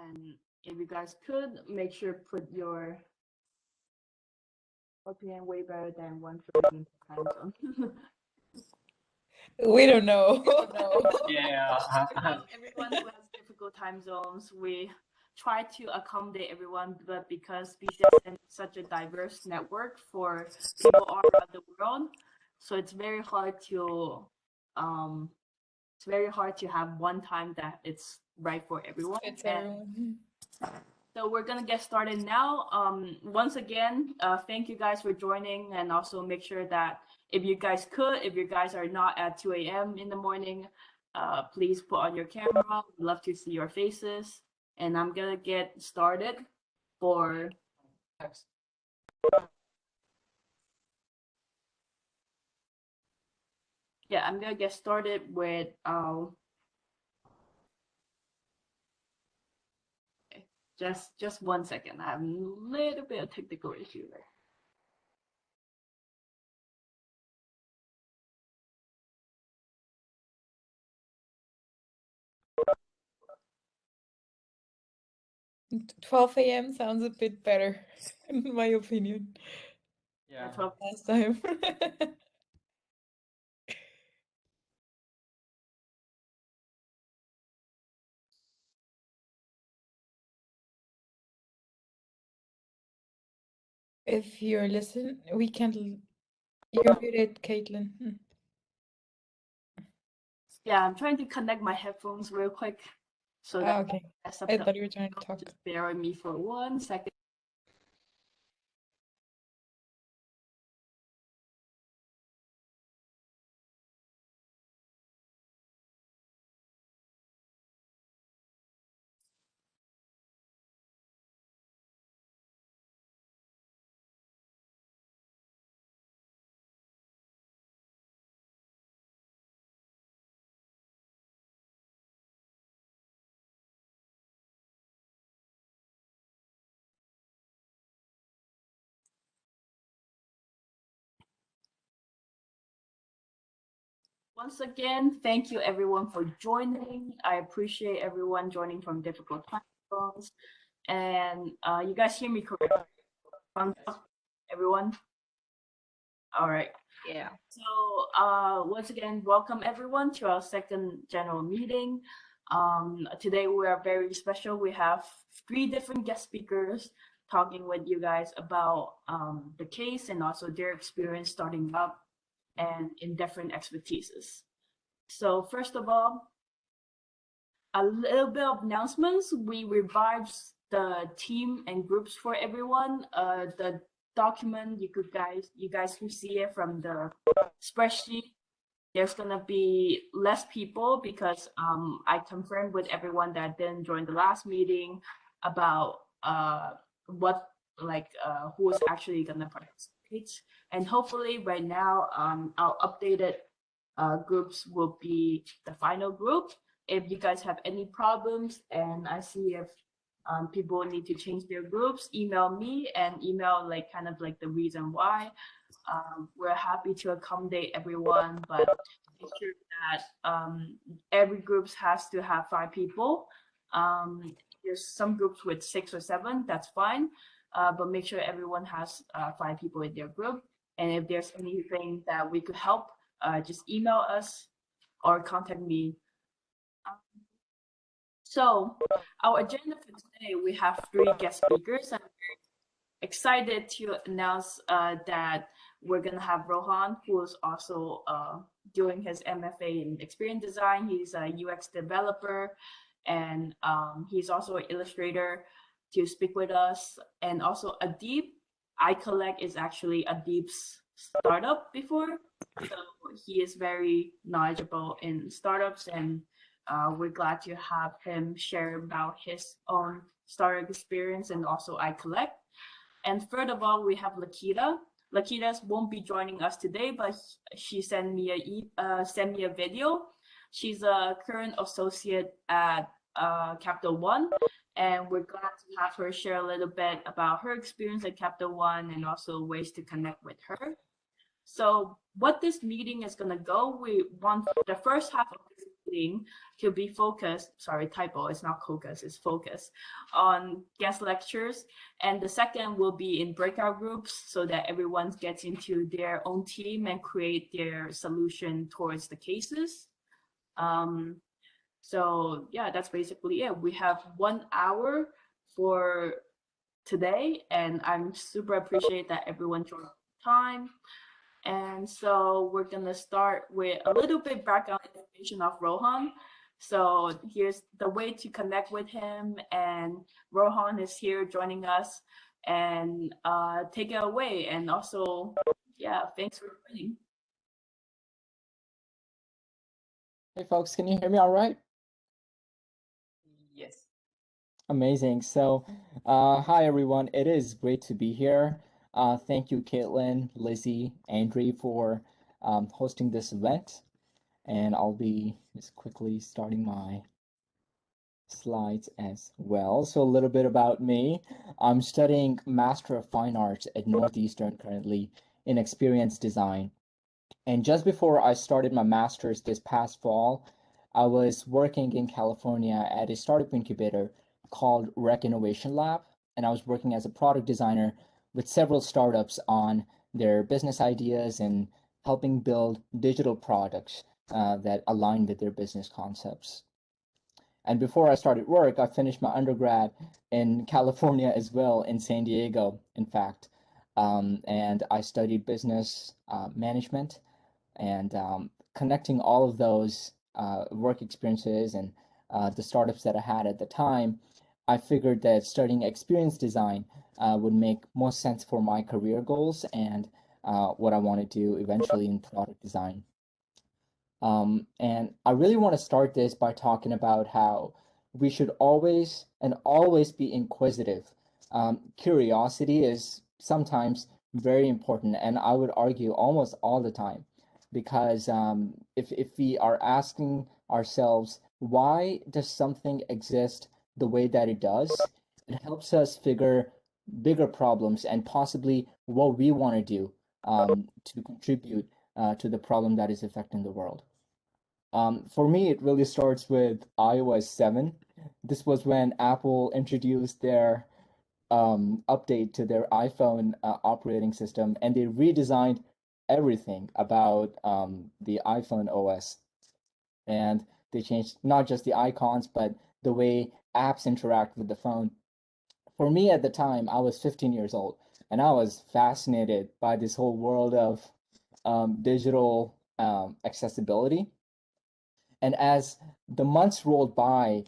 And if you guys could make sure put your opinion way better than 1:30 time zone. We don't know. Yeah. Everyone who has difficult time zones, we try to accommodate everyone, but because BCSN is such a diverse network for people all around the world, so it's very hard to have one time that it's right for everyone. It's everyone. So we're gonna get started now. Once again, thank you guys for joining, and also make sure that if you guys are not at 2 a.m. in the morning, please put on your camera. We'd love to see your faces. And I'm gonna get started for I'm gonna get started with just 1 second. I have a little bit of technical issue there. Mm. 12 a.m. sounds a bit better, in my opinion. Yeah. 12. Last time. If you're listening, we can't. You're muted, Caitlin. Yeah, I'm trying to connect my headphones real quick. So that Okay. I thought you were trying to talk. Just bear with me for 1 second. Once again, thank you everyone for joining. I appreciate everyone joining from difficult time zones. And you guys hear me correctly? Everyone? All right. Yeah. So once again, welcome everyone to our second general meeting. Today we are very special. We have 3 different guest speakers talking with you guys about the case and also their experience starting up and in different expertises. So first of all, a little bit of announcements. We revised the team and groups for everyone. The document, you guys can see it from the spreadsheet. There's gonna be less people because I confirmed with everyone that didn't join the last meeting about who is actually gonna participate. And hopefully right now our updated groups will be the final group. If you guys have any problems and I see if people need to change their groups, email me and email the reason why. We're happy to accommodate everyone, but make sure that every group has to have 5 people. There's some groups with 6 or 7, that's fine. But make sure everyone has 5 people in their group. And if there's anything that we could help, just email us or contact me. So our agenda for today, we have 3 guest speakers. I'm very excited to announce that we're gonna have Rohan, who is also doing his MFA in experience design. He's a UX developer, and he's also an illustrator to speak with us. And also Adeep, iCollect is actually Adeep's startup before, so he is very knowledgeable in startups, and we're glad to have him share about his own startup experience and also iCollect. And third of all, we have Lakita. Lakita won't be joining us today, but she sent me a video. She's a current associate at Capital One, and we're glad to have her share a little bit about her experience at Capital One and also ways to connect with her. So what this meeting is gonna go, we want the first half of this meeting to be focused, sorry, typo, it's not focus, it's focus, on guest lectures. And the second will be in breakout groups so that everyone gets into their own team and create their solution towards the cases. So yeah, that's basically it. We have 1 hour for today, and I'm super appreciate that everyone joined time. And so we're gonna start with a little bit background information of Rohan. So here's the way to connect with him, and Rohan is here joining us, and take it away. And also, yeah, thanks for joining. Hey folks, can you hear me all right? Yes. Amazing. So, hi everyone. It is great to be here. Thank you, Caitlin, Lizzie, Andre for hosting this event. And I'll be just quickly starting my slides as well. So a little bit about me. I'm studying Master of Fine Arts at Northeastern currently in Experience Design. And just before I started my master's this past fall, I was working in California at a startup incubator called Rec Innovation Lab. And I was working as a product designer with several startups on their business ideas and helping build digital products that align with their business concepts. And before I started work, I finished my undergrad in California as well, in San Diego, in fact. And I studied business management and connecting all of those work experiences and the startups that I had at the time, I figured that studying experience design would make most sense for my career goals and what I want to do eventually in product design. And I really want to start this by talking about how we should always be inquisitive. Curiosity is sometimes very important, and I would argue almost all the time, because if we are asking ourselves, why does something exist the way that it does, it helps us figure bigger problems and possibly what we want to do to contribute to the problem that is affecting the world. For me, it really starts with iOS 7. This was when Apple introduced their update to their iPhone operating system, and they redesigned everything about the iPhone OS. And they changed not just the icons, but the way apps interact with the phone. For me at the time, I was 15 years old, and I was fascinated by this whole world of digital accessibility. And as the months rolled by,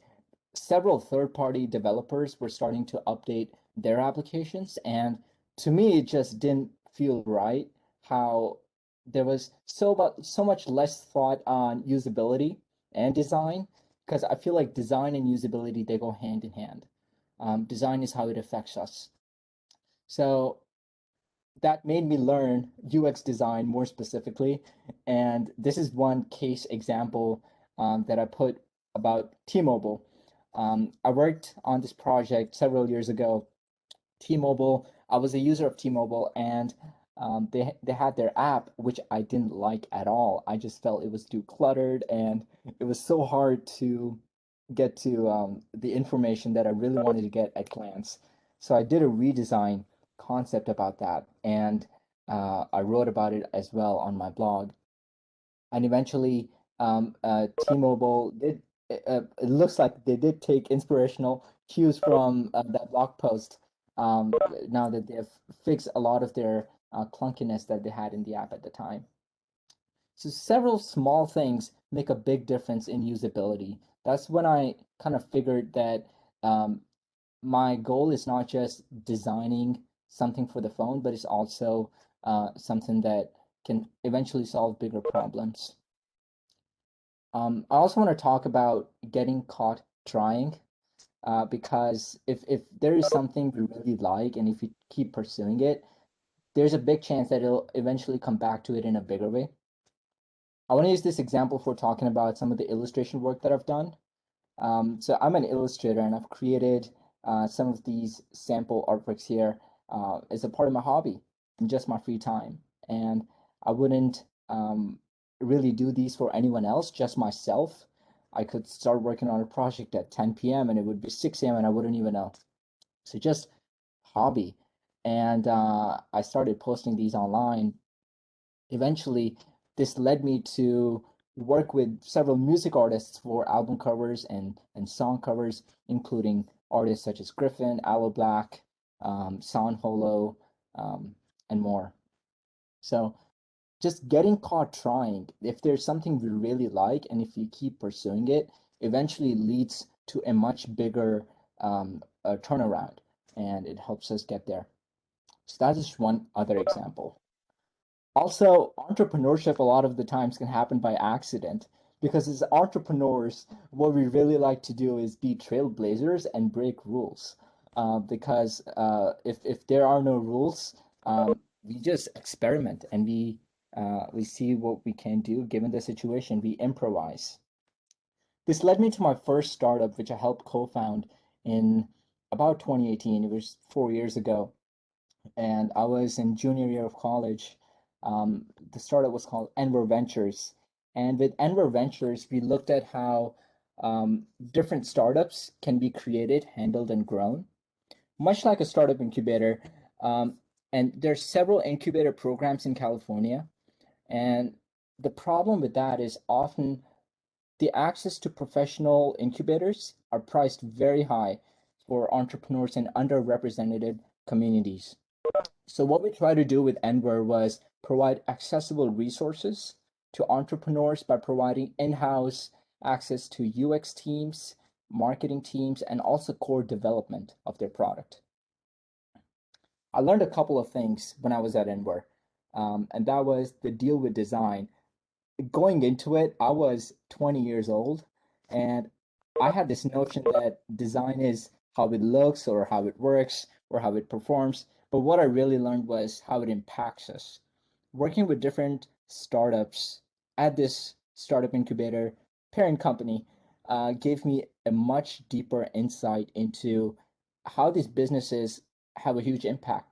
several third-party developers were starting to update their applications. And to me, it just didn't feel right how there was so much less thought on usability and design, because I feel like design and usability, they go hand in hand. Design is how it affects us. So that made me learn UX design more specifically. And this is one case example that I put about T-Mobile. I worked on this project several years ago. T-Mobile, I was a user of T-Mobile, and they had their app, which I didn't like at all. I just felt it was too cluttered, and it was so hard to get to the information that I really wanted to get at glance. So I did a redesign concept about that, and I wrote about it as well on my blog. And eventually, T-Mobile did. It looks like they did take inspirational cues from that blog post. Now that they have fixed a lot of their clunkiness that they had in the app at the time. So several small things make a big difference in usability. That's when I kind of figured that my goal is not just designing something for the phone, but it's also something that can eventually solve bigger problems. I also want to talk about getting caught trying, because if there is something you really like and if you keep pursuing it, there's a big chance that it'll eventually come back to it in a bigger way. I want to use this example for talking about some of the illustration work that I've done. So I'm an illustrator, and I've created some of these sample artworks here as a part of my hobby in just my free time. And I wouldn't really do these for anyone else, just myself. I could start working on a project at 10 p.m. and it would be 6 a.m. and I wouldn't even know. So just hobby. And I started posting these online. Eventually, this led me to work with several music artists for album covers and song covers, including artists such as Griffin, Aloe Black, San Holo, and more. So just getting caught trying, if there's something we really like and if you keep pursuing it, eventually leads to a much bigger turnaround and it helps us get there. So that's just one other example. Also, entrepreneurship a lot of the times can happen by accident because as entrepreneurs, what we really like to do is be trailblazers and break rules. Because if there are no rules, we just experiment and we see what we can do given the situation. We improvise. This led me to my first startup, which I helped co-found in about 2018. It was 4 years ago and I was in junior year of college. The startup was called Enver Ventures, and with Enver Ventures, we looked at how different startups can be created, handled, and grown, much like a startup incubator. Um, and there's several incubator programs in California, and the problem with that is often the access to professional incubators are priced very high for entrepreneurs in underrepresented communities. So what we try to do with Enver was provide accessible resources to entrepreneurs by providing in-house access to UX teams, marketing teams, and also core development of their product. I learned a couple of things when I was at Enver, and that was the deal with design. Going into it, I was 20 years old, and I had this notion that design is how it looks or how it works or how it performs. But what I really learned was how it impacts us. Working with different startups at this startup incubator parent company gave me a much deeper insight into how these businesses have a huge impact.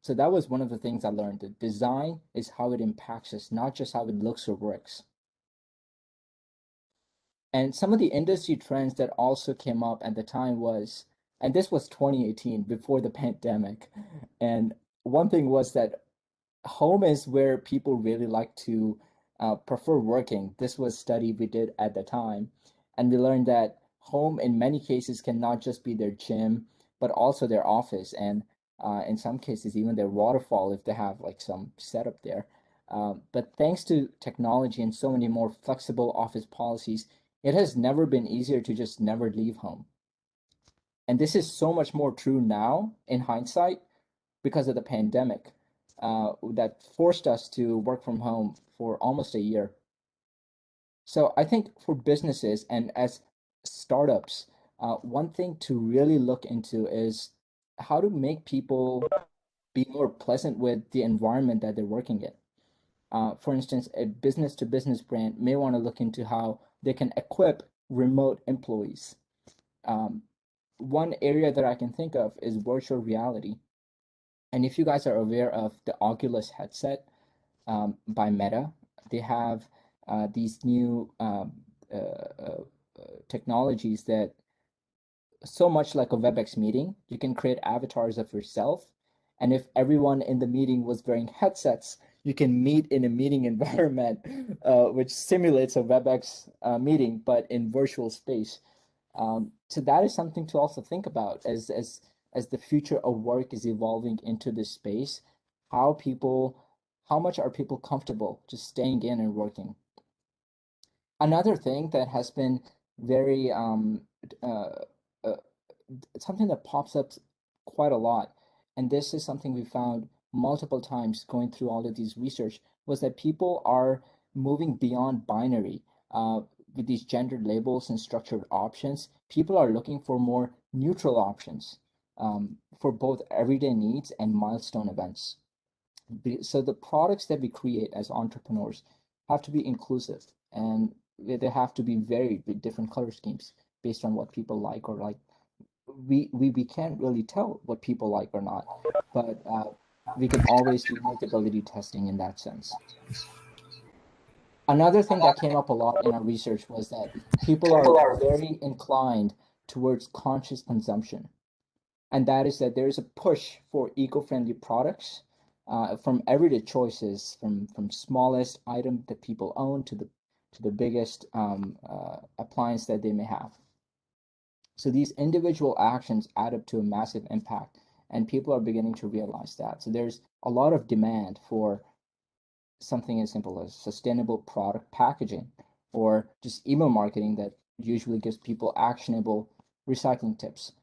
So that was one of the things I learned. That design is how it impacts us, not just how it looks or works. And some of the industry trends that also came up at the time was, and this was 2018 before the pandemic. And one thing was that home is where people really like to prefer working. This was a study we did at the time. And we learned that home in many cases can not just be their gym, but also their office. And in some cases, even their waterfall if they have like some setup there. But thanks to technology and so many more flexible office policies, it has never been easier to just never leave home. And this is so much more true now in hindsight because of the pandemic that forced us to work from home for almost a year. So I think for businesses and as startups, one thing to really look into is how to make people be more pleasant with the environment that they're working in. For instance, a business to business brand may want to look into how they can equip remote employees. Um, One area that I can think of is virtual reality. And if you guys are aware of the Oculus headset by Meta, they have these new technologies that so much like a WebEx meeting, you can create avatars of yourself. And if everyone in the meeting was wearing headsets, you can meet in a meeting environment, which simulates a WebEx meeting, but in virtual space. So that is something to also think about as the future of work is evolving into this space. How people, how much are people comfortable just staying in and working? Another thing that has been very uh, uh, something that pops up quite a lot, and this is something we found multiple times going through all of these research, was that people are moving beyond binary with these gendered labels and structured options. People are looking for more neutral options for both everyday needs and milestone events. So the products that we create as entrepreneurs have to be inclusive and they have to be varied with different color schemes based on what people like or like. We can't really tell what people like or not, but we can always do usability testing in that sense. Another thing that came up a lot in our research was that people are very inclined towards conscious consumption. And that is that there is a push for eco-friendly products, from everyday choices, from smallest item that people own to the biggest appliance that they may have. So these individual actions add up to a massive impact, and people are beginning to realize that. So there's a lot of demand for something as simple as sustainable product packaging or just email marketing that usually gives people actionable recycling tips.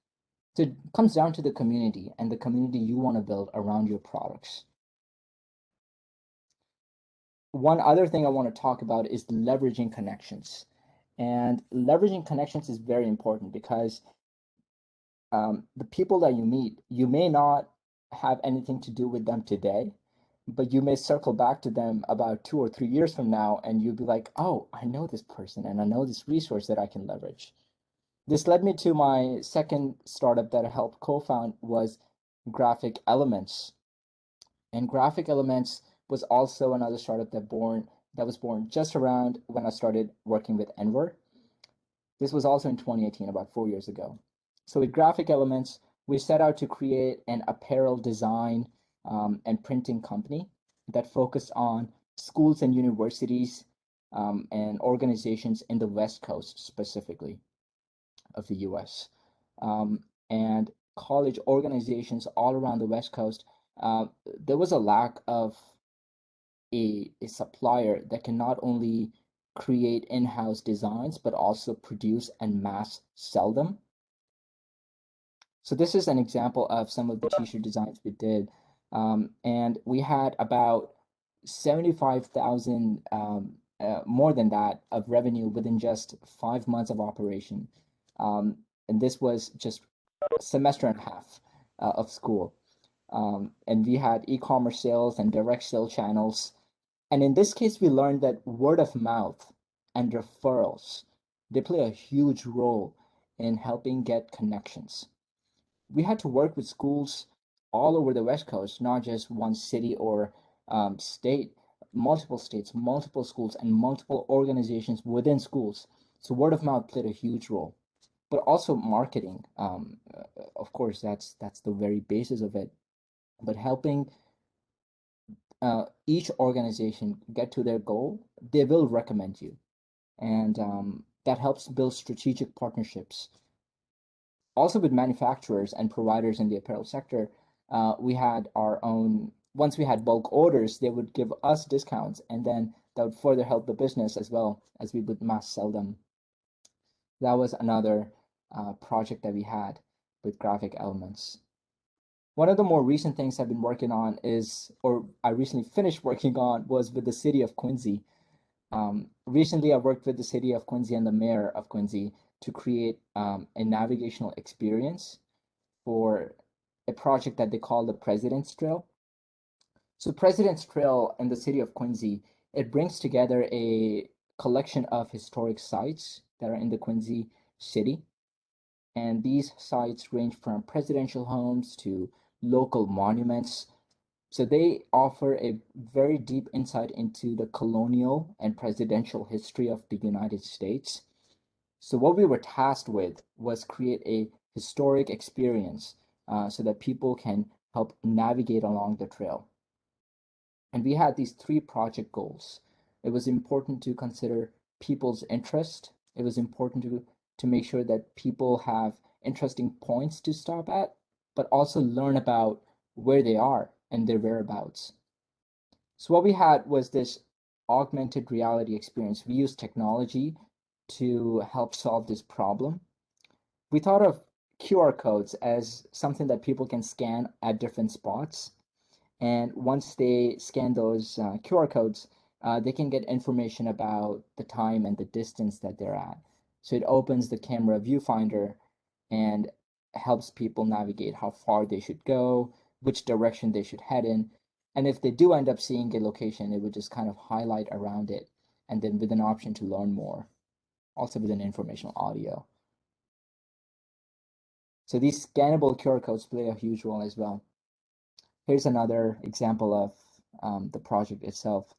So it comes down to the community and the community you want to build around your products. One other thing I want to talk about is leveraging connections. And leveraging connections is very important because the people that you meet, you may not have anything to do with them today, but you may circle back to them about 2 or 3 years from now, and you'll be like, oh, I know this person and I know this resource that I can leverage. This led me to my second startup that I helped co-found was Graphic Elements. And Graphic Elements was also another startup that was born just around when I started working with Enver. This was also in 2018, about 4 years ago. So with Graphic Elements, we set out to create an apparel design and printing company that focused on schools and universities and organizations in the West Coast specifically of the US. And college organizations all around the West Coast, there was a lack of a supplier that can not only create in-house designs, but also produce and mass sell them. So this is an example of some of the t-shirt designs we did. And we had about 75,000, more than that, of revenue within just 5 months of operation. And this was just a semester and a half of school. And we had e-commerce sales and direct sale channels. And in this case, we learned that word of mouth and referrals, they play a huge role in helping get connections. We had to work with schools all over the West Coast, not just one city or state, multiple states, multiple schools, and multiple organizations within schools. So word of mouth played a huge role, but also marketing. Of course, that's the very basis of it. But helping each organization get to their goal, they will recommend you, and that helps build strategic partnerships. Also, with manufacturers and providers in the apparel sector, we had our own. Once we had bulk orders, they would give us discounts, and then that would further help the business as well as we would mass sell them. That was another project that we had with Graphic Elements. One of the more recent things I've been working on is, or I recently finished working on, was with the city of Quincy. Recently, I worked with the city of Quincy and the mayor of Quincy to create a navigational experience for a project that they call the President's Trail. So President's Trail in the city of Quincy, it brings together a collection of historic sites that are in the Quincy city. And these sites range from presidential homes to local monuments. So they offer a very deep insight into the colonial and presidential history of the United States. So what we were tasked with was create a historic experience so that people can help navigate along the trail. And we had these three project goals. It was important to consider people's interest. It was important to make sure that people have interesting points to stop at, but also learn about where they are and their whereabouts. So what we had was this augmented reality experience. We used technology to help solve this problem. We thought of QR codes as something that people can scan at different spots. And once they scan those QR codes, they can get information about the time and the distance that they're at. So it opens the camera viewfinder and helps people navigate how far they should go, which direction they should head in. And if they do end up seeing a location, it would just kind of highlight around it, and then with an option to learn more, also with an informational audio. So these scannable QR codes play a huge role as well. Here's another example of the project itself.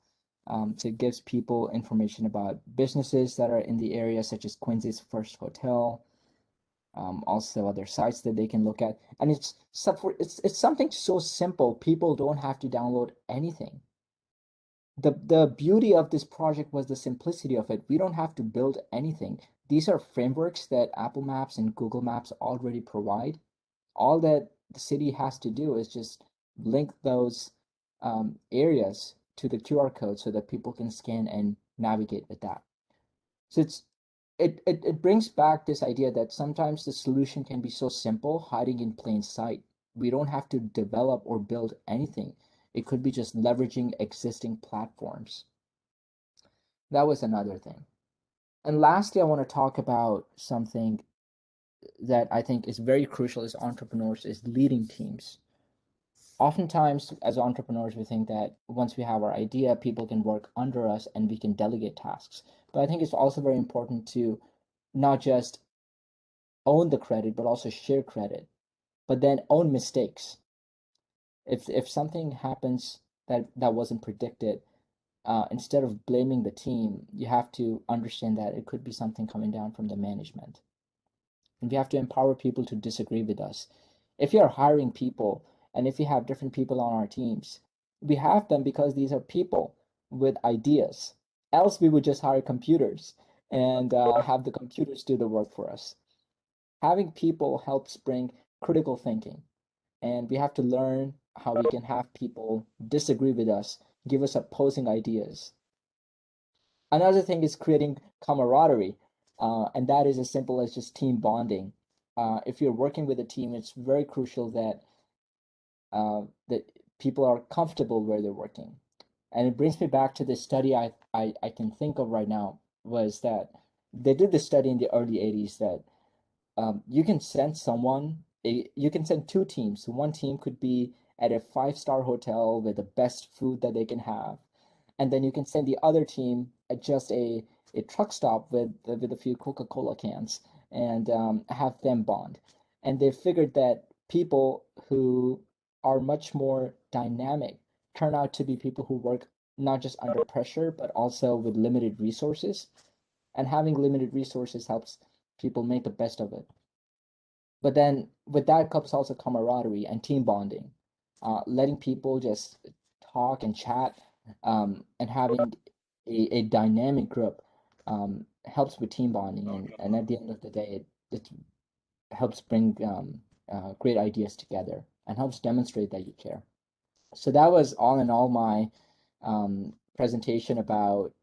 So it gives people information about businesses that are in the area, such as Quincy's First Hotel, also other sites that they can look at. And it's something so simple, people don't have to download anything. The beauty of this project was the simplicity of it. We don't have to build anything. These are frameworks that Apple Maps and Google Maps already provide. All that the city has to do is just link those areas to the QR code so that people can scan and navigate with that. So it brings back this idea that sometimes the solution can be so simple, hiding in plain sight. We don't have to develop or build anything. It could be just leveraging existing platforms. That was another thing. And lastly, I want to talk about something that I think is very crucial as entrepreneurs is leading teams. Oftentimes, as entrepreneurs, we think that once we have our idea, people can work under us and we can delegate tasks. But I think it's also very important to not just own the credit, but also share credit, but then own mistakes. If something happens that wasn't predicted, instead of blaming the team, you have to understand that it could be something coming down from the management. And we have to empower people to disagree with us. If you're hiring people and if you have different people on our teams, we have them because these are people with ideas. Else we would just hire computers and have the computers do the work for us. Having people helps bring critical thinking, and we have to learn how we can have people disagree with us, give us opposing ideas. Another thing is creating camaraderie, and that is as simple as just team bonding. If you're working with a team, it's very crucial that people are comfortable where they're working. And it brings me back to this study I can think of right now was that they did this study in the early 80s that you can send you can send two teams. One team could be at a five-star hotel with the best food that they can have. And then you can send the other team at just a truck stop with a few Coca-Cola cans and have them bond. And they figured that people who are much more dynamic turn out to be people who work not just under pressure, but also with limited resources. And having limited resources helps people make the best of it. But then with that comes also camaraderie and team bonding, letting people just talk and chat, and having a dynamic group helps with team bonding. And at the end of the day, it helps bring great ideas together and helps demonstrate that you care. So that was all in all my presentation about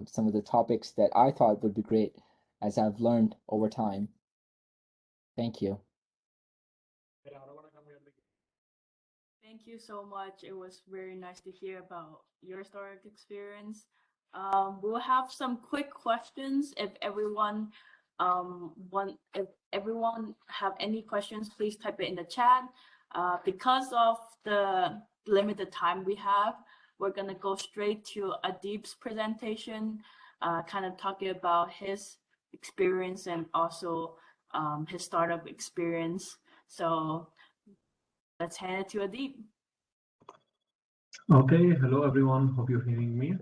some of the topics that I thought would be great as I've learned over time. Thank you. Thank you so much. It was very nice to hear about your historic experience. We'll have some quick questions. If everyone have any questions, please type it in the chat. Because of the limited time we have, we're gonna go straight to Adib's presentation, kind of talking about his experience and also his startup experience. So let's hand it to Adib. Okay, hello everyone. Hope you're hearing me.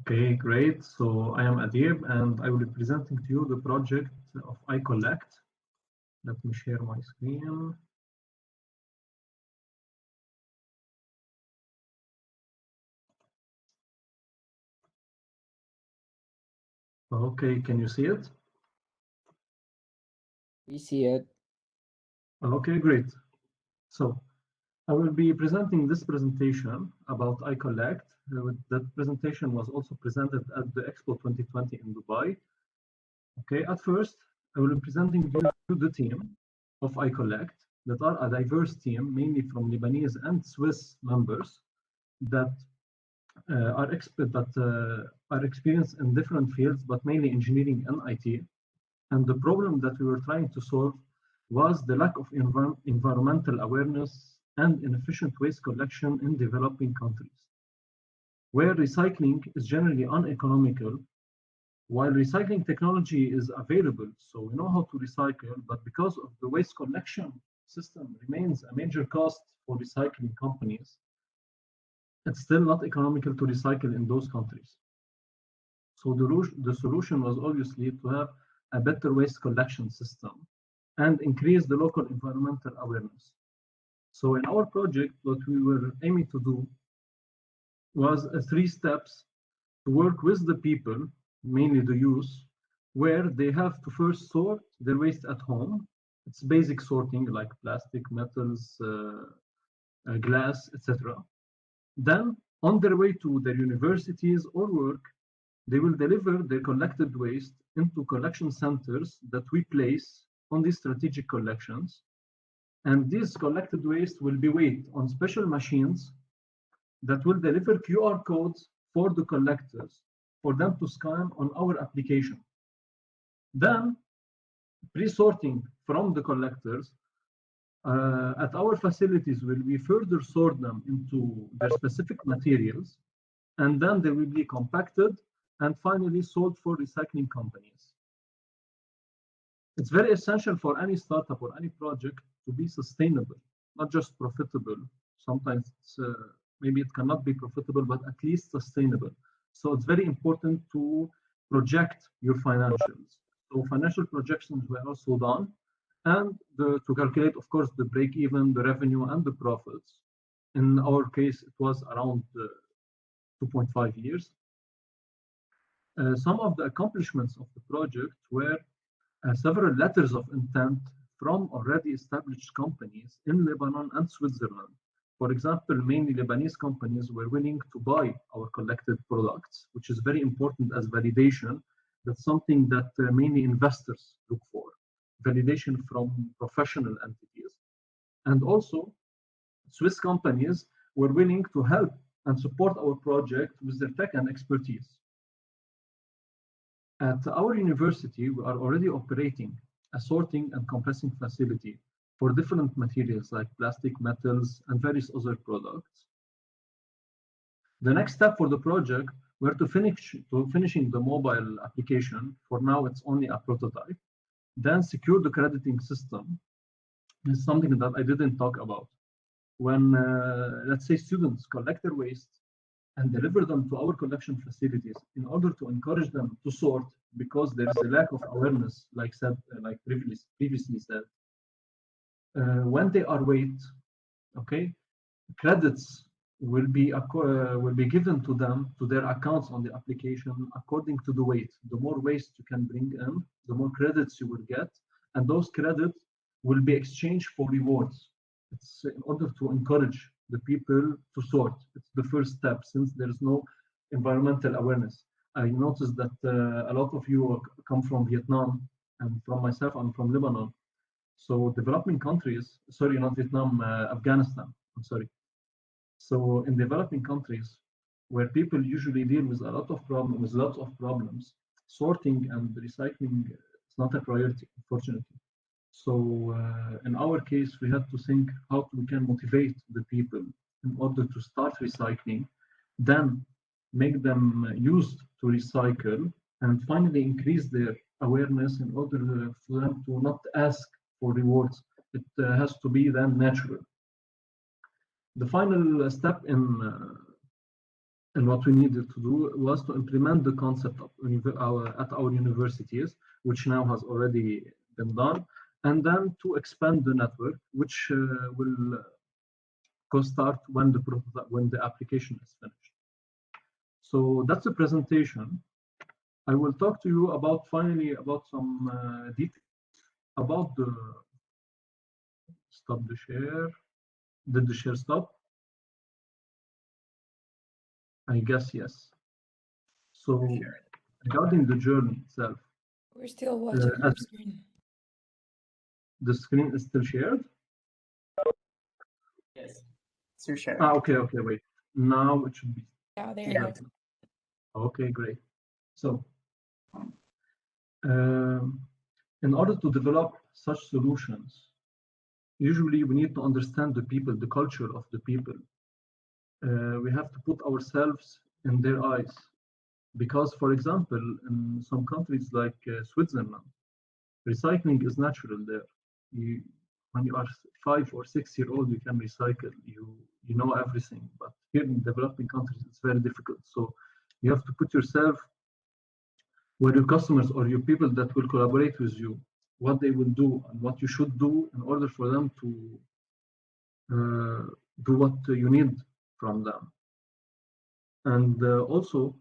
Okay, great. So I am Adib and I will be presenting to you the project of iCollect. Let me share my screen. Okay, can you see it? We see it. Okay, great. So I will be presenting this presentation about iCollect. That presentation was also presented at the Expo 2020 in Dubai. Okay, at first, I will be presenting you the team of iCollect that are a diverse team, mainly from Lebanese and Swiss members that are experienced in different fields, but mainly engineering and IT. And the problem that we were trying to solve was the lack of environmental awareness and inefficient waste collection in developing countries, where recycling is generally uneconomical, while recycling technology is available. So we know how to recycle, but because of the waste collection system remains a major cost for recycling companies, it's still not economical to recycle in those countries. So the solution was obviously to have a better waste collection system and increase the local environmental awareness. So in our project, what we were aiming to do was 3 steps to work with the people, mainly the youth, where they have to first sort their waste at home. It's basic sorting like plastic, metals, glass, etc. Then, on their way to their universities or work, they will deliver their collected waste into collection centers that we place on these strategic collections. And this collected waste will be weighed on special machines that will deliver QR codes for the collectors for them to scan on our application. Then, pre-sorting from the collectors at our facilities will we further sort them into their specific materials, and then they will be compacted and finally sold for recycling companies. It's very essential for any startup or any project to be sustainable, not just profitable. Sometimes maybe it cannot be profitable, but at least sustainable. So it's very important to project your financials. So financial projections were also done, and to calculate, of course, the break even, the revenue, and the profits. In our case, it was around 2.5 years. Some of the accomplishments of the project were several letters of intent from already established companies in Lebanon and Switzerland. For example, mainly Lebanese companies were willing to buy our collected products, which is very important as validation. That's something that mainly investors look for, validation from professional entities. And also, Swiss companies were willing to help and support our project with their tech and expertise. At our university, we are already operating a sorting and compressing facility for different materials like plastic, metals, and various other products. The next step for the project were to finishing the mobile application. For now, it's only a prototype. Then secure the crediting system. This is something that I didn't talk about. When, let's say, students collect their waste and deliver them to our collection facilities in order to encourage them to sort, because there is a lack of awareness, like previously said. When they are weighed, okay, credits will be given to them to their accounts on the application according to the weight. The more waste you can bring in, the more credits you will get, and those credits will be exchanged for rewards. It's in order to encourage the people to sort. It's the first step, since there is no environmental awareness. I noticed that a lot of you come from Vietnam, and from myself, I'm from Lebanon. So developing countries, sorry, not Vietnam, Afghanistan, I'm sorry. So in developing countries, where people usually deal with lots of problems, sorting and recycling is not a priority, unfortunately. So in our case, we had to think how we can motivate the people in order to start recycling, then make them used to recycle, and finally increase their awareness in order for them to not ask for rewards. It has to be then natural. The final step in what we needed to do was to implement the concept of at our universities, which now has already been done, and then to expand the network, which will start when the application is finished. So that's the presentation. I will talk to you about some details about the stop the share. Did the share stop? I guess yes. So regarding the journey itself, We're still watching your screen. The screen is still shared? Yes, still shared. Okay, wait. Now it should be. Yeah, there you go. Okay, great. So, in order to develop such solutions, usually we need to understand the people, the culture of the people. We have to put ourselves in their eyes. Because, for example, in some countries like Switzerland, recycling is natural there. When you are 5 or 6 years old, you can recycle. you know everything. But here in developing countries, it's very difficult. So you have to put yourself where your customers or your people that will collaborate with you, what they will do and what you should do in order for them to do what you need from them. And also,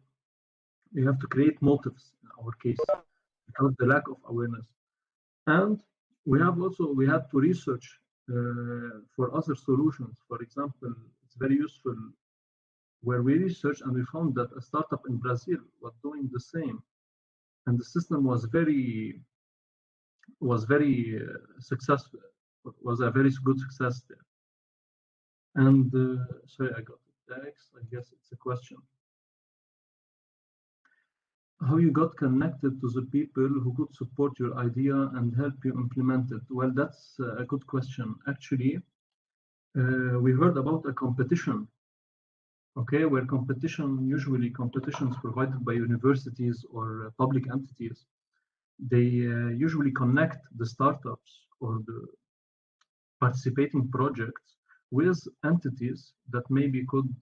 you have to create motives in our case because of the lack of awareness. And we had to research for other solutions. For example, it's very useful where we researched and we found that a startup in Brazil was doing the same, and the system was very successful. Was a very good success there. And sorry, I got the text. I guess it's a question. How you got connected to the people who could support your idea and help you implement it? Well, that's a good question. Actually, we heard about a competition, okay, where usually competitions provided by universities or public entities, they usually connect the startups or the participating projects with entities that maybe could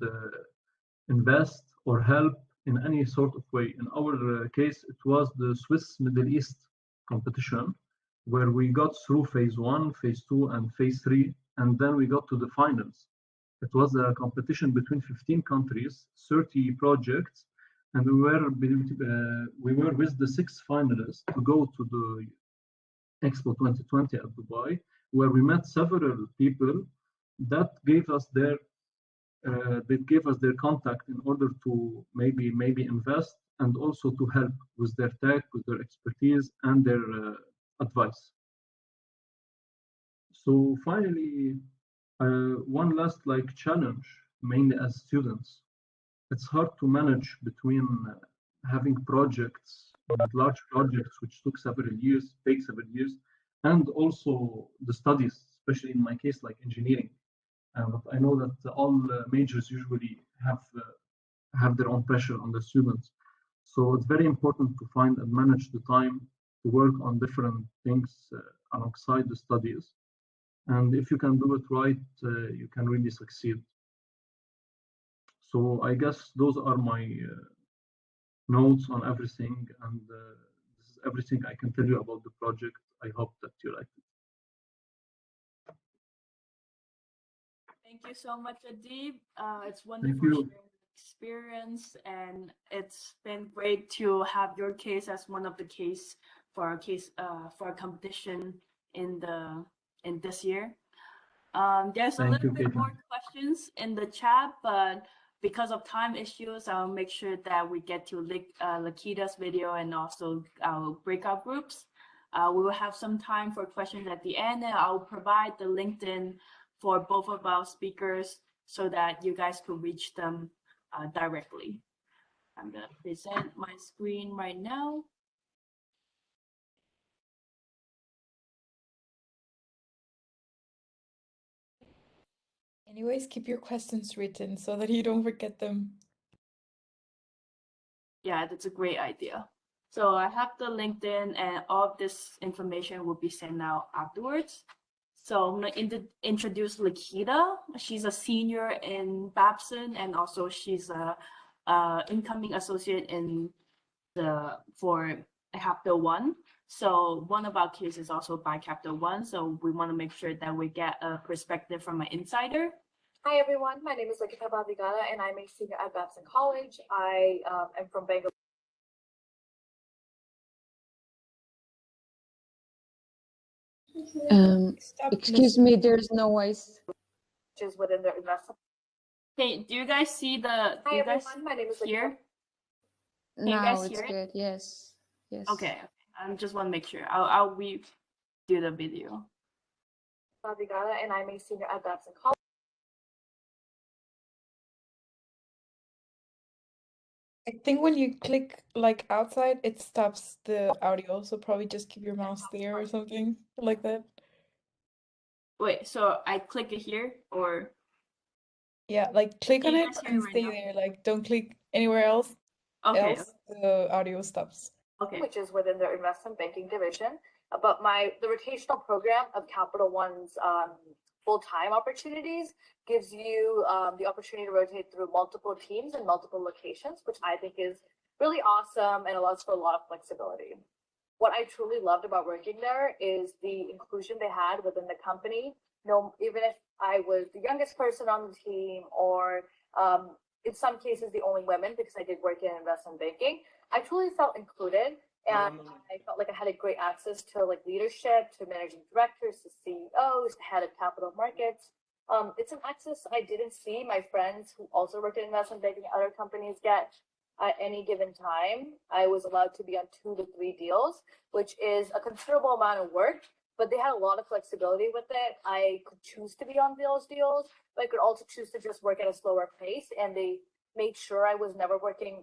invest or help in any sort of way. In our case, it was the Swiss Middle East competition, where we got through phase 1, phase 2, and phase 3, and then we got to the finals. It was a competition between 15 countries, 30 projects, and we were with the 6 finalists to go to the Expo 2020 at Dubai, where we met several people that gave us their contact in order to maybe invest and also to help with their tech, with their expertise and their advice. So finally, one last challenge, mainly as students, it's hard to manage between having projects, large projects which take several years, and also the studies, especially in my case, like engineering. But I know that all majors usually have their own pressure on the students. So it's very important to find and manage the time to work on different things alongside the studies. And if you can do it right, you can really succeed. So I guess those are my notes on everything. And this is everything I can tell you about the project. I hope that you like it. Thank you so much, Adib. It's wonderful sharing the experience, and it's been great to have your case as one of the case for our competition in this year. There's a little bit more questions in the chat, but because of time issues, I'll make sure that we get to Lakita's video and also our breakout groups. We will have some time for questions at the end, and I'll provide the LinkedIn for both of our speakers so that you guys could reach them directly. I'm going to present my screen right now. Anyways, keep your questions written so that you don't forget them. Yeah, that's a great idea. So I have the LinkedIn, and all of this information will be sent out afterwards. So I'm going to introduce Lakita. She's a senior in Babson, and also she's a incoming associate for Capital One. So one of our cases is also by Capital One. So we want to make sure that we get a perspective from an insider. Hi everyone, my name is Lakita Badigana and I'm a senior at Babson College. I am from Bangalore. Excuse me, there's no voice. Which is within the investment. Hey, do you guys see the? Hi everyone, my name is here. Now it's good. Yes. Yes. Okay. I just want to make sure. I'll redo the video. Badigana and I'm a senior at Babson College. I think when you click outside, it stops the audio. So probably just keep your mouse there or something like that. Wait, so I click it here or? Yeah, click on it and stay there. Don't click anywhere else. Okay. Else the audio stops. Okay. Which is within their investment banking division. But the rotational program of Capital One's full-time opportunities gives you the opportunity to rotate through multiple teams and multiple locations, which I think is really awesome and allows for a lot of flexibility. What I truly loved about working there is the inclusion they had within the company. Even if I was the youngest person on the team, or in some cases the only women, because I did work in investment banking, I truly felt included, and I felt like I had a great access to like leadership, to managing directors, to CEOs, head of capital markets. It's an access I didn't see my friends who also worked in investment banking at other companies get at any given time. I was allowed to be on 2 to 3 deals, which is a considerable amount of work, but they had a lot of flexibility with it. I could choose to be on those deals, but I could also choose to just work at a slower pace, and they made sure I was never working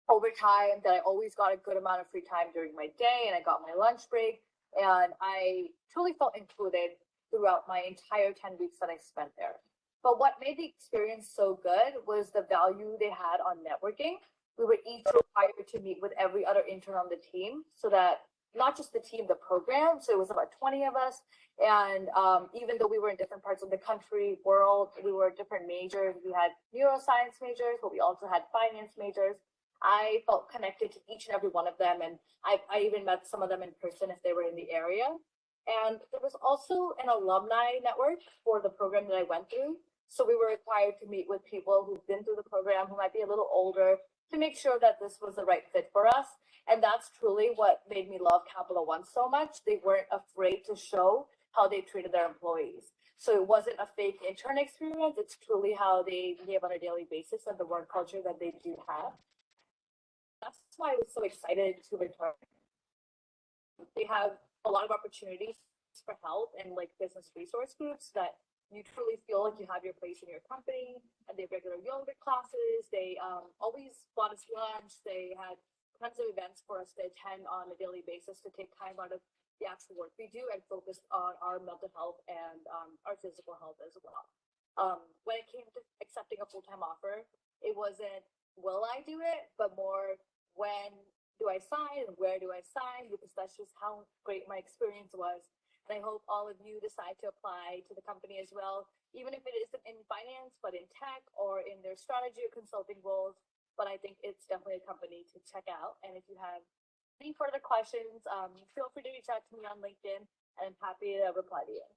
overtime, that I always got a good amount of free time during my day, and I got my lunch break, and I truly felt included throughout my entire 10 weeks that I spent there. But what made the experience so good was the value they had on networking. We were each required to meet with every other intern on the team, so that not just the team, the program. So it was about 20 of us. And even though we were in different parts of the country, world, we were different majors. We had neuroscience majors, but we also had finance majors. I felt connected to each and every one of them. And I even met some of them in person if they were in the area. And there was also an alumni network for the program that I went through. So we were required to meet with people who've been through the program, who might be a little older, to make sure that this was the right fit for us. And that's truly what made me love Capital One so much. They weren't afraid to show how they treated their employees. So it wasn't a fake intern experience. It's truly how they behave on a daily basis and the work culture that they do have. That's why I was so excited to return. They have a lot of opportunities for help and like business resource groups that you truly feel like you have your place in your company, and they have regular yoga classes. They always bought us lunch. They had tons of events for us to attend on a daily basis to take time out of the actual work we do and focus on our mental health and our physical health as well. When it came to accepting a full-time offer, it wasn't will I do it, but more when do I sign and where do I sign, because that's just how great my experience was. And I hope all of you decide to apply to the company as well, even if it isn't in finance, but in tech or in their strategy or consulting roles. But I think it's definitely a company to check out. And if you have any further questions, feel free to reach out to me on LinkedIn, and I'm happy to reply to you.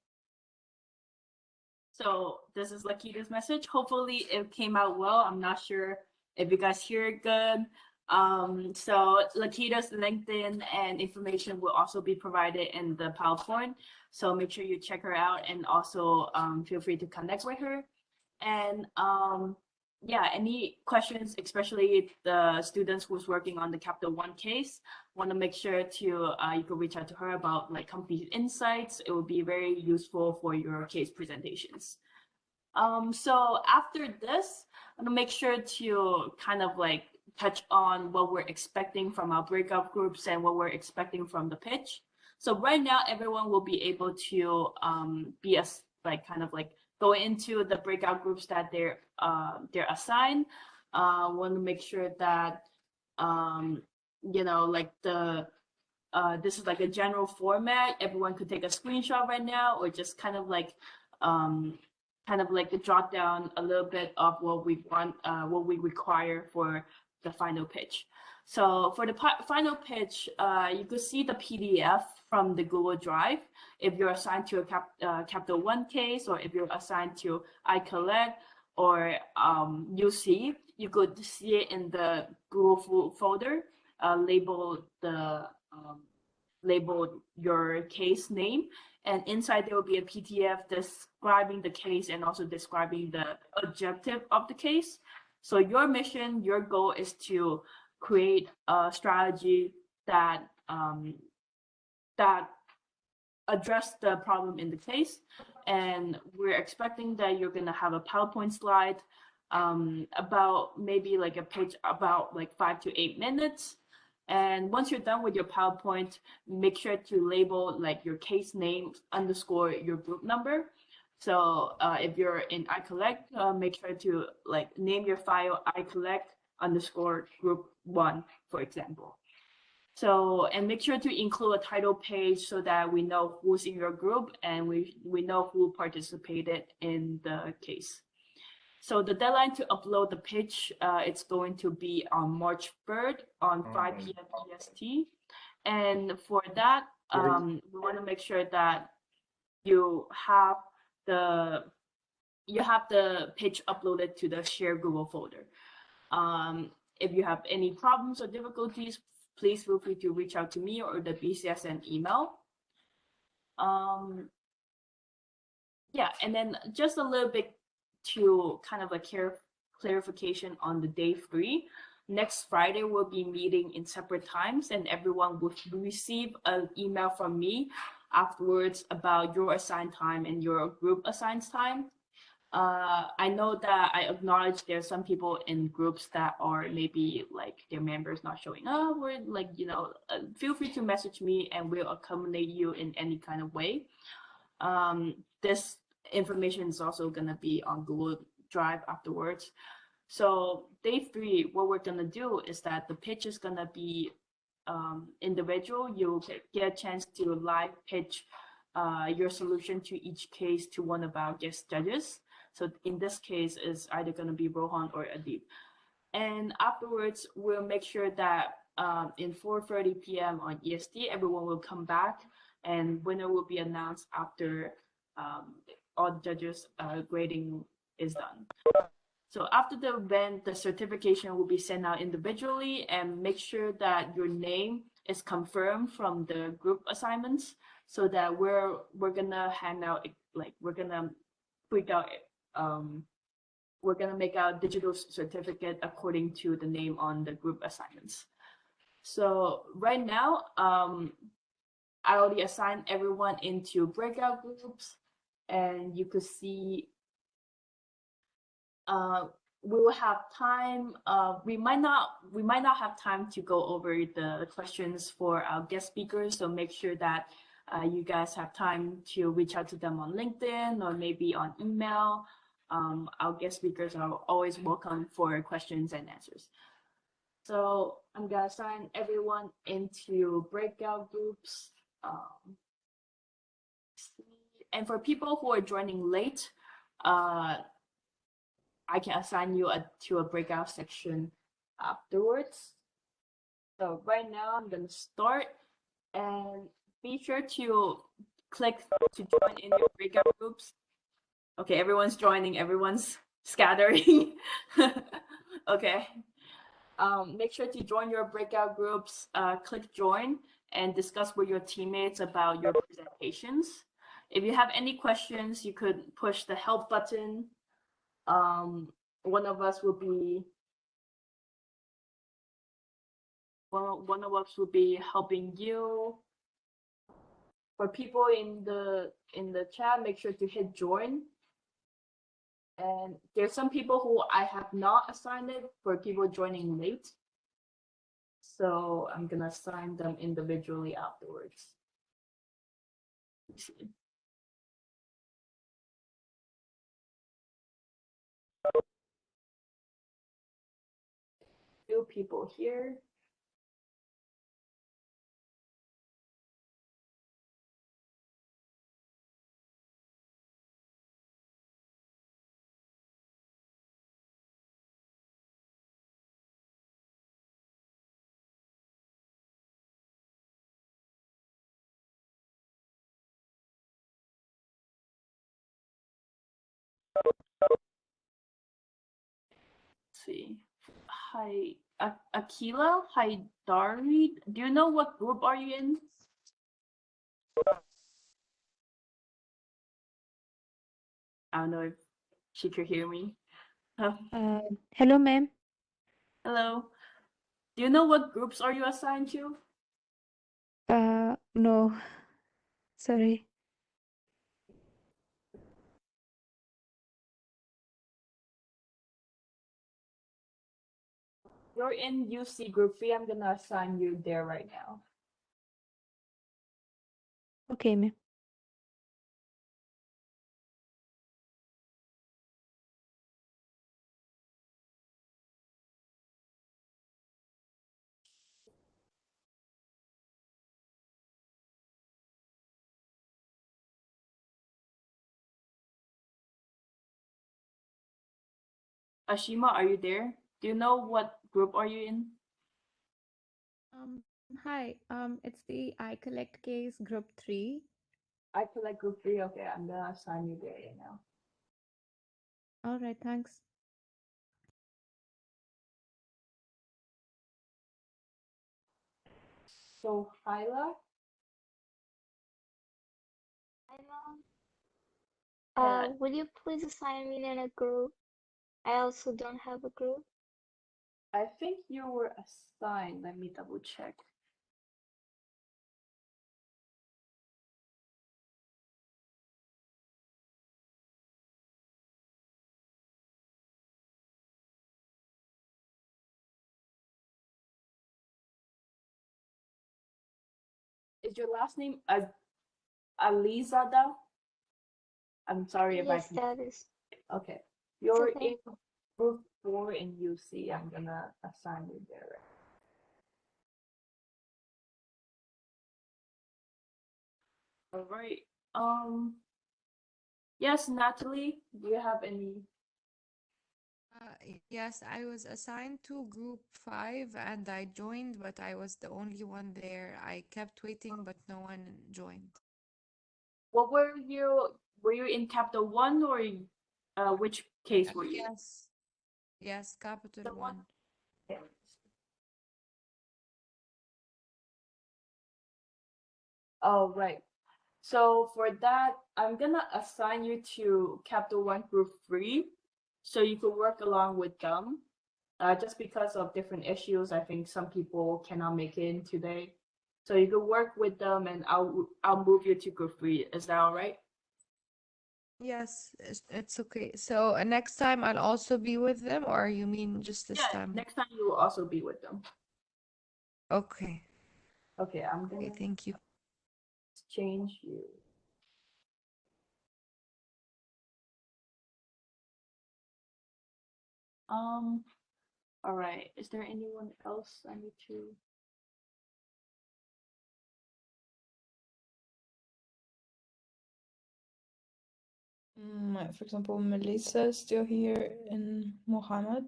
So this is Lakita's message. Hopefully it came out well. I'm not sure if you guys hear it good. So Lakita's LinkedIn and information will also be provided in the PowerPoint. So make sure you check her out, and also feel free to connect with her. And yeah, any questions, especially the students who's working on the Capital One case, want to make sure to you can reach out to her about like complete insights. It will be very useful for your case presentations. So after this, I'm gonna make sure to kind of like touch on what we're expecting from our breakout groups and what we're expecting from the pitch. So right now, everyone will be able to be like kind of like go into the breakout groups that they're assigned. Want to make sure that you know, like the this is like a general format. Everyone could take a screenshot right now, or just kind of like jot down a little bit of what we want, what we require for the final pitch. So for the final pitch, you could see the PDF from the Google Drive. If you're assigned to a Capital One case, or if you're assigned to iCollect or UC, you could see it in the Google folder, label your case name, and inside there will be a PDF describing the case and also describing the objective of the case. So your mission, your goal is to create a strategy that that address the problem in the case. And we're expecting that you're gonna have a PowerPoint slide about maybe like a page about like 5 to 8 minutes. And once you're done with your PowerPoint, make sure to label like your case name underscore your group number. So if you're in iCollect, make sure to like name your file iCollect underscore group 1, for example. So, and make sure to include a title page so that we know who's in your group and we know who participated in the case. So the deadline to upload the pitch, it's going to be on March 3rd on 5 p.m. PST. And for that, we want to make sure that you have the pitch uploaded to the shared Google folder. If you have any problems or difficulties, please feel free to reach out to me or the BCSN email. Yeah, and then just a little bit to kind of like clarification on the day 3. Next Friday, we'll be meeting in separate times, and everyone will receive an email from me afterwards about your assigned time and your group assigned time. I know that I acknowledge there's some people in groups that are maybe like their members not showing up, or like, you know, feel free to message me and we'll accommodate you in any kind of way. This information is also going to be on Google Drive afterwards. So day 3, what we're going to do is that the pitch is going to be individual. You'll get a chance to live pitch your solution to each case to one of our guest judges. So in this case, it's either going to be Rohan or Adib. And afterwards, we'll make sure that in 4:30 p.m. on EST, everyone will come back and winner will be announced after all judges grading is done. So after the event, the certification will be sent out individually, and make sure that your name is confirmed from the group assignments so that we're gonna hand out, like we're gonna make out digital certificate according to the name on the group assignments. So right now, I already assigned everyone into breakout groups, and you could see we will have time. We might not have time to go over the questions for our guest speakers. So make sure that you guys have time to reach out to them on LinkedIn or maybe on email. Our guest speakers are always welcome for questions and answers. So I'm gonna assign everyone into breakout groups. And for people who are joining late, I can assign you to a breakout section afterwards. So right now I'm gonna start, and be sure to click to join in your breakout groups. Okay, everyone's joining, everyone's scattering. Okay. Make sure to join your breakout groups, click join, and discuss with your teammates about your presentations. If you have any questions, you could push the help button. One of us will be helping you. For people in the chat, make sure to hit join. And there's some people who I have not assigned it for people joining late. So I'm gonna assign them individually afterwards. Let's see. Few people here. Let's see. Hi, Akila, hi, Dari. Do you know what group are you in? I don't know if she could hear me. Hello, ma'am. Hello. Do you know what groups are you assigned to? No, sorry. You're in UC Group 3. I'm gonna assign you there right now. Okay, ma'am. Ashima, are you there? Do you know what group are you in? Hi. It's the I Collect case group 3. I collect group 3. Okay, I'm gonna assign you there right now. All right, thanks. So Hyla, Will you please assign me in a group? I also don't have a group. I think you were assigned. Let me double check. Is your last name Alizada? I'm sorry if I Yes, that is. Okay. You're okay. in group 4 in UC. I'm gonna assign you there. All right. Yes, Natalie, do you have any? Yes, I was assigned to group 5 and I joined, but I was the only one there. I kept waiting, but no one joined. What were you? Were you in Capital 1 or which case were you? Yes. Yes, Capital 1. Okay. Oh, right. So for that, I'm gonna assign you to Capital 1 Group 3, so you could work along with them. Just because of different issues, I think some people cannot make it in today. So you could work with them, and I'll move you to Group 3. Is that all right? Yes, it's okay. So next time I'll also be with them, or you mean just this Yeah, time? next time you will also be with them. Okay. Okay, I'm Okay, gonna thank you. change you. All right. Is there anyone else I need to? For example, Melissa is still here and Mohammed.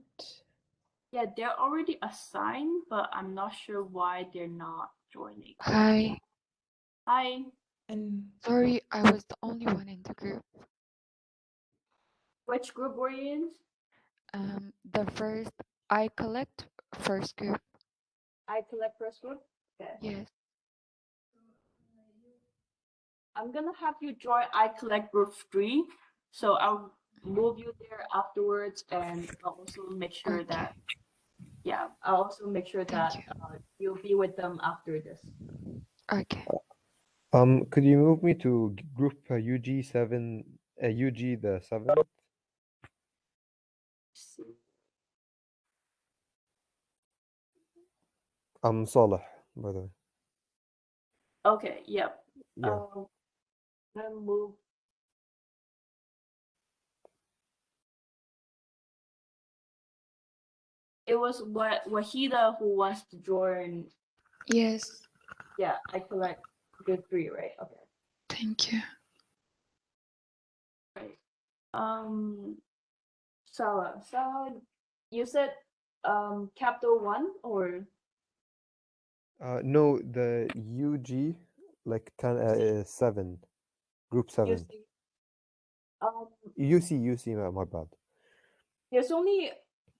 Yeah, they're already assigned, but I'm not sure why they're not joining. Hi. Hi. And Sorry, I was the only one in the group. Which group were you in? The first I collect first group. I collect first group? Okay. Yes. I'm gonna have you join I collect group 3. So I'll move you there afterwards, and I'll also make sure that I'll also make sure that you'll be with them after this. Okay. Could you move me to group UG7, UG the 7th? I'm Saleh, by the way. Okay, yep. Yeah. I'm gonna move. It was Wahida who wants to join. Yes. Yeah, I collect group 3, right? Okay. Thank you. Right. Salah, you said capital 1 or? No, the UG, like 10, 7, group 7. UC, my bad. There's only,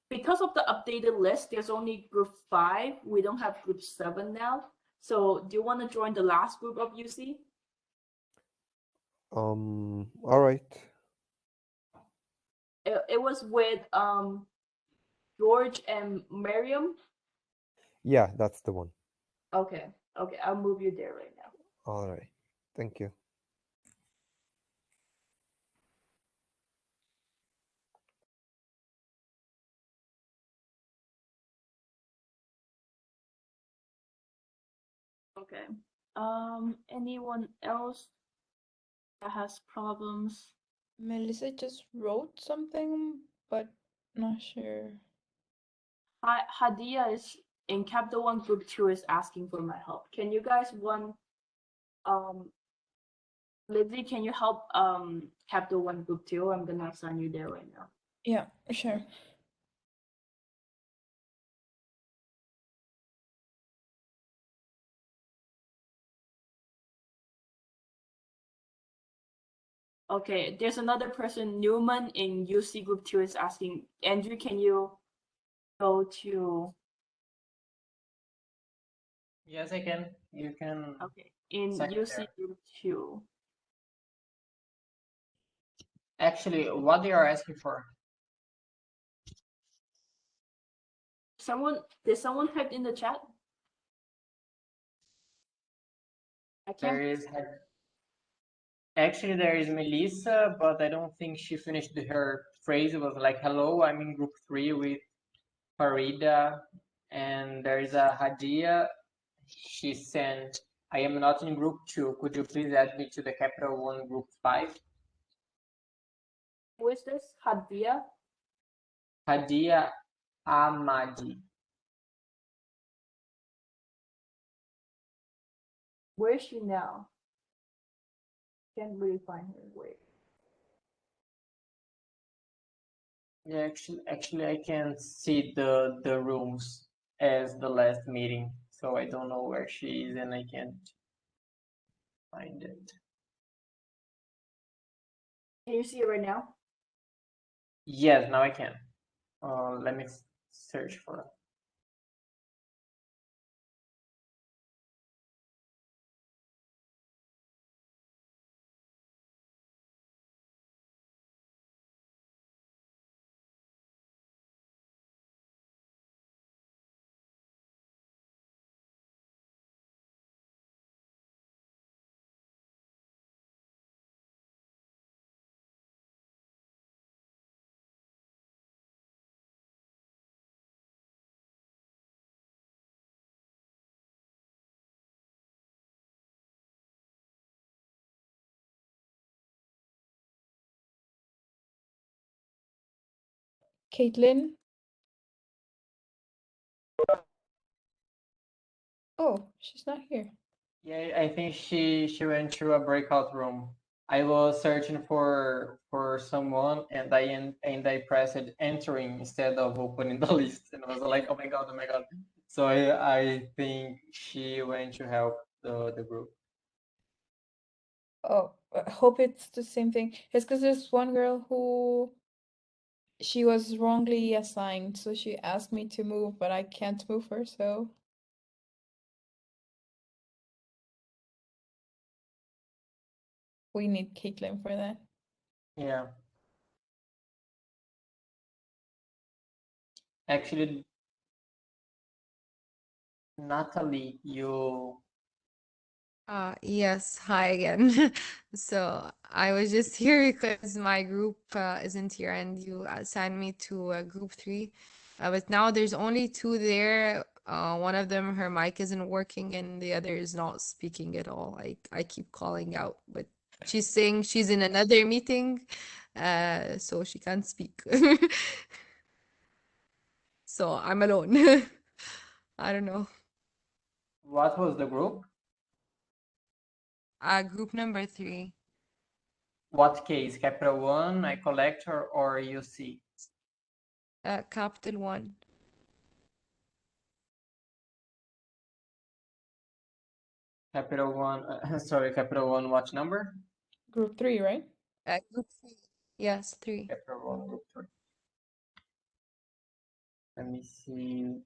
because of the updated list, there's only group 5. We don't have group 7 now. So do you want to join the last group of UC? All right. It was with George and Miriam. Yeah, that's the one. Okay, I'll move you there right now. All right. Thank you. Okay. Anyone else that has problems? Melissa just wrote something, but not sure. Hadia is in Capital 1 Group 2 is asking for my help. Can you guys Lizzie, can you help Capital 1 Group 2? I'm gonna assign you there right now. Yeah, sure. Okay, there's another person, Newman in UC Group 2 is asking, Andrew, can you go to... Yes, I can. You can. Okay, in sign UC there. Group 2. Actually, what they are asking for? Did someone type in the chat? I can't. There is actually there is Melissa, but I don't think she finished her phrase. It was like, "Hello, I'm in group 3 with Farida," and there is a Hadia. She sent, "I am not in group 2. Could you please add me to the Capital One group 5?" Who is this? Hadia? Hadia Ahmadi. Where is she now? Can't really find her. Wait. Yeah, actually, I can see the rooms as the last meeting, so I don't know where she is, and I can't find it. Can you see it right now? Yes, now I can. Let me search for it. Caitlin? Oh, she's not here. Yeah, I think she went to a breakout room. I was searching for someone, and I pressed entering instead of opening the list, and I was like, oh my god, oh my god. So I think she went to help the group. Oh, I hope it's the same thing. It's because there's one girl who she was wrongly assigned, so she asked me to move, but I can't move her, so we need Caitlin for that. Yeah. Actually, Natalie, you... Yes, hi again. So I was just here because my group isn't here and you assigned me to group 3. But now there's only 2 there. One of them, her mic isn't working and the other is not speaking at all. I keep calling out, but she's saying she's in another meeting, so she can't speak. So I'm alone. I don't know. What was the group? Group number 3. What case? Capital One, I collector, or UC? Capital One. Capital One, sorry, Capital One, what number? Group 3, right? Group 3. Yes, 3. Capital One, group 3. Let me see.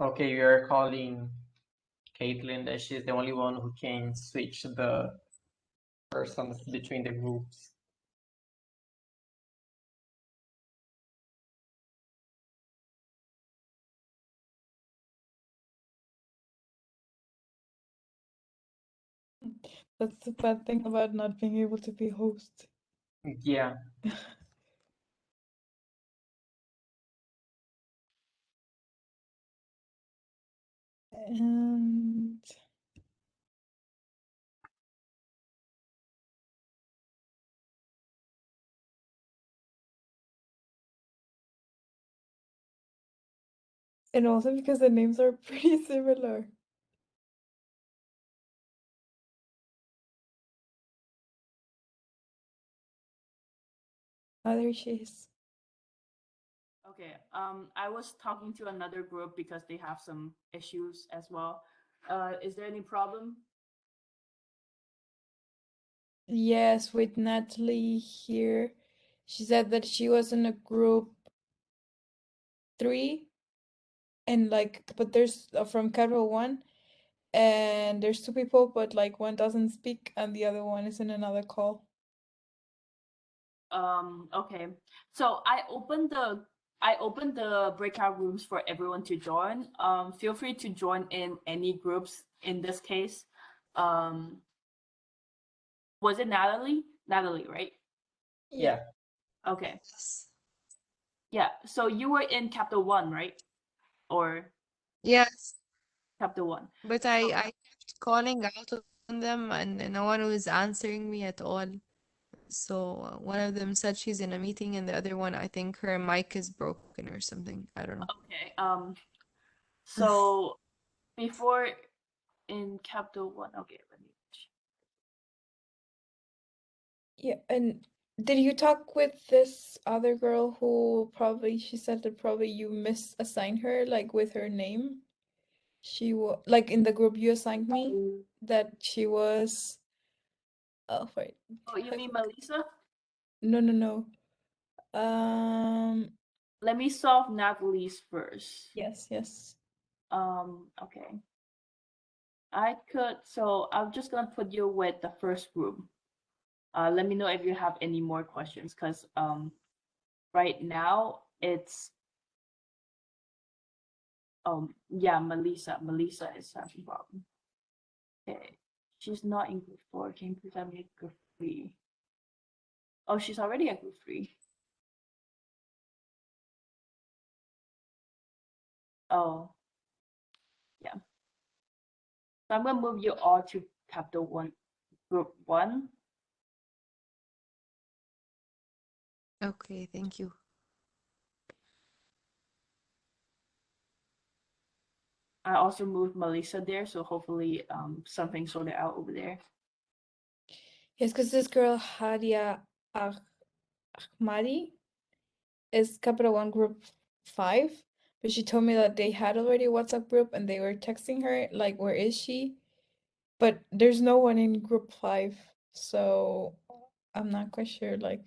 Okay, you are calling Caitlin that she's the only one who can switch the persons between the groups. That's the bad thing about not being able to be host. Yeah. And also because the names are pretty similar. Oh, there she is. Okay. I was talking to another group because they have some issues as well. Is there any problem? Yes, with Natalie here. She said that she was in a group 3 and but there's from Capital 1 and there's 2 people, but like one doesn't speak and the other one is in another call. Okay. So I opened the breakout rooms for everyone to join. Feel free to join in any groups in this case. Was it Natalie? Natalie, right? Yeah. Okay. Yeah. So you were in Capital 1, right? Or Yes, Capital 1. but I kept calling out on them and no one was answering me at all. So one of them said she's in a meeting, and the other one, I think her mic is broken or something. I don't know. Okay. So before in Capital 1, okay, let me. Yeah, and did you talk with this other girl who she said that probably you misassigned her, like with her name? She was like in the group you assigned me, that she was. Oh, wait. Oh, you mean Melissa? No, no, no. Let me solve Natalie's first. Yes, yes. Okay. So I'm just gonna put you with the first group. Let me know if you have any more questions, because right now it's yeah, Melissa is having problem. Okay, she's not in group 4. Can you present me group 3? Oh, she's already at group 3. Oh, yeah. So I'm gonna move you all to Capital 1, group 1. Okay, thank you. I also moved Melissa there, so hopefully something sorted out over there. Yes, because this girl Hadia Ahmadi is Capital 1 group 5, but she told me that they had already a WhatsApp group and they were texting her like, where is she? But there's no one in group 5, so I'm not quite sure like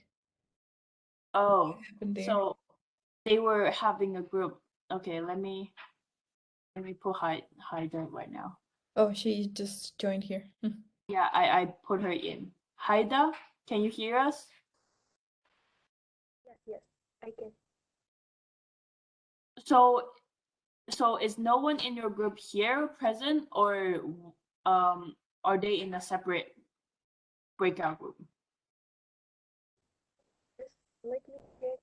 Oh, what happened there. so they were having a group. Okay, let me put Haida right now. Oh, she just joined here. Yeah, I put her in. Haida, can you hear us? Yes, I can. So is no one in your group here present, or are they in a separate breakout group? Just let me check.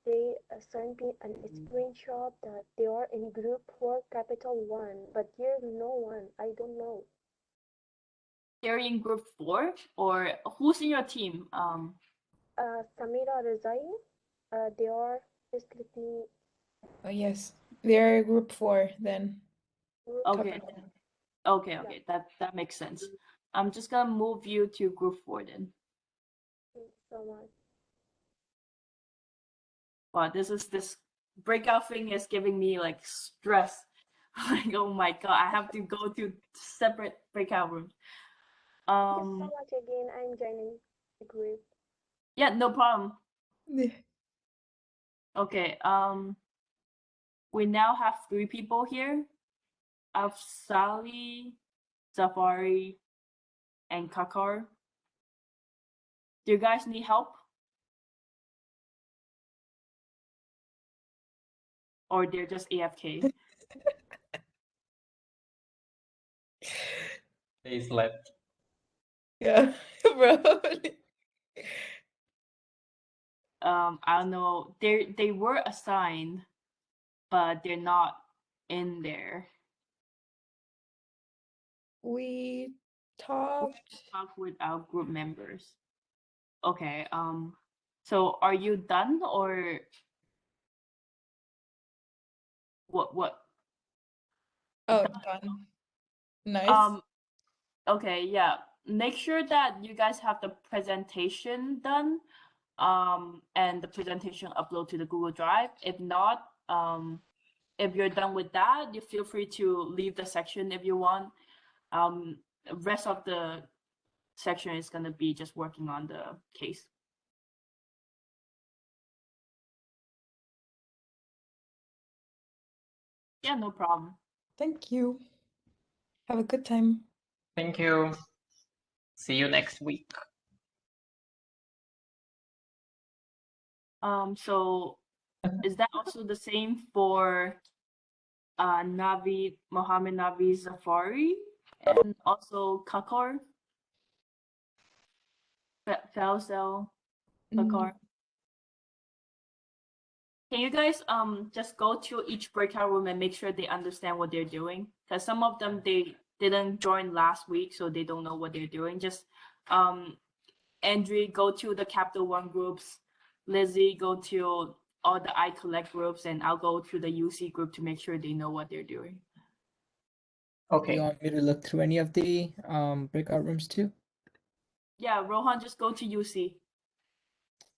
They sent me a screenshot that they are in group 4 capital 1, but there's no one. I don't know. They're in group 4, or who's in your team? Samira Rezai, they are, just let me. Oh yes, they're group 4 then. Okay. Okay, that makes sense. I'm just gonna move you to group 4 then. Thank you so much. Wow, this breakout thing is giving me like stress. Like, oh my god, I have to go to separate breakout rooms. Thank you so much again. I'm joining the group. Yeah, no problem. Okay, we now have 3 people here. Afsali, Safari, and Kakar. Do you guys need help? Or they're just AFK? They slept. Yeah, probably. I don't know. They were assigned, but they're not in there. We talked with our group members. Okay. So are you done, or what? Oh, done. Nice. Okay, yeah. Make sure that you guys have the presentation done. and the presentation upload to the Google Drive. If not, if you're done with that, you feel free to leave the section if you want. Rest of the section is going to be just working on the case. Yeah, no problem. Thank you. Have a good time. Thank you. See you next week. So is that also the same for Navi, Mohammed Navi Zafari, and also Kakar? Faisal Kakar? Can you guys just go to each breakout room and make sure they understand what they're doing? Because some of them they didn't join last week, so they don't know what they're doing. Just Andrew, go to the Capital One groups. Lizzie, go to all the I Collect groups, and I'll go to the UC group to make sure they know what they're doing. Do you want me to look through any of the breakout rooms too? Yeah, Rohan, just go to UC.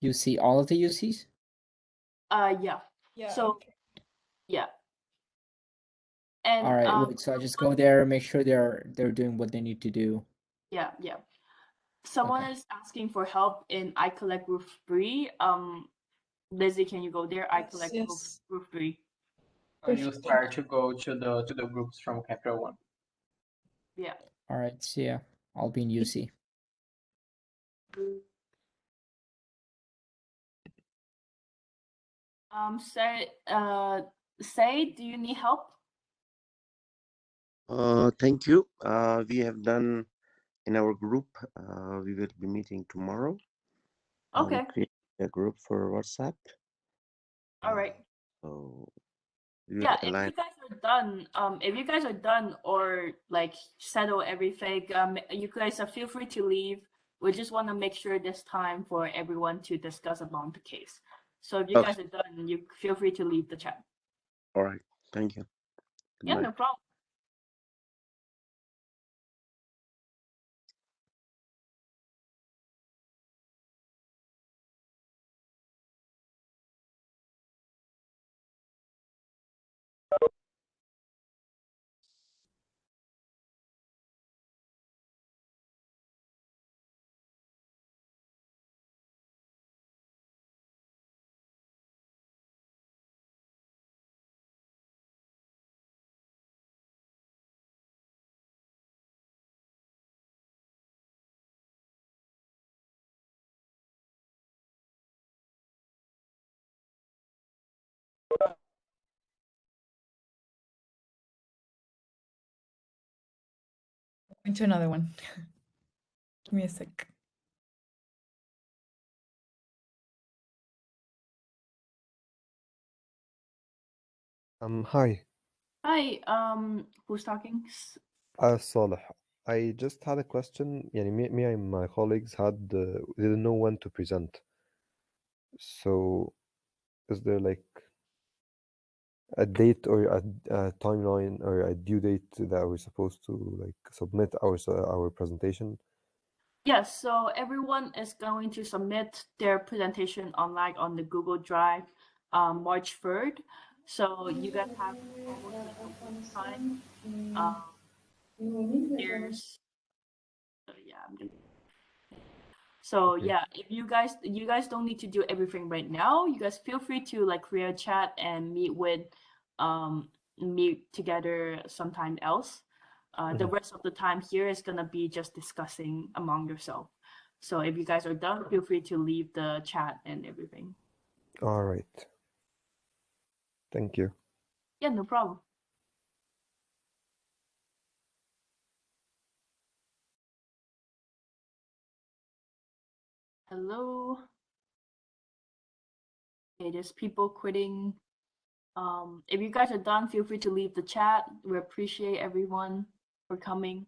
You see all of the UCs? Yeah. Yeah. So, okay. yeah. And All right, wait, so I just go there, make sure they're doing what they need to do. yeah. Someone is asking for help in I Collect Group 3. Lizzie, can you go there? I Collect Group 3. So you start to go to the groups from Capital One. Yeah. All right, so yeah, I'll be in UC. Say, do you need help? Thank you. We have done in our group. We will be meeting tomorrow. Okay. We create a group for WhatsApp. All right. So we will Yeah, if align. you guys are done or like settle everything, you guys feel free to leave. We just want to make sure there's time for everyone to discuss about the case. So if you guys are done, you feel free to leave the chat. All right. Thank you. Good Yeah, night. no problem. Going to another one. Give me a sec. Hi. Hi, who's talking? Saleh. I just had a question. Yani me and my colleagues didn't know when to present. So, is there like a date or a timeline or a due date that we're supposed to like submit our presentation? Yes, so everyone is going to submit their presentation online on the Google Drive March 3rd. So you guys have almost like a week time. There's yeah, if you guys don't need to do everything right now. You guys feel free to like create a chat and meet together sometime else. The rest of the time here is gonna be just discussing among yourself. So if you guys are done, feel free to leave the chat and everything. All right. Thank you. Yeah, no problem. Hello. Okay, there's people quitting. If you guys are done, feel free to leave the chat. We appreciate everyone for coming.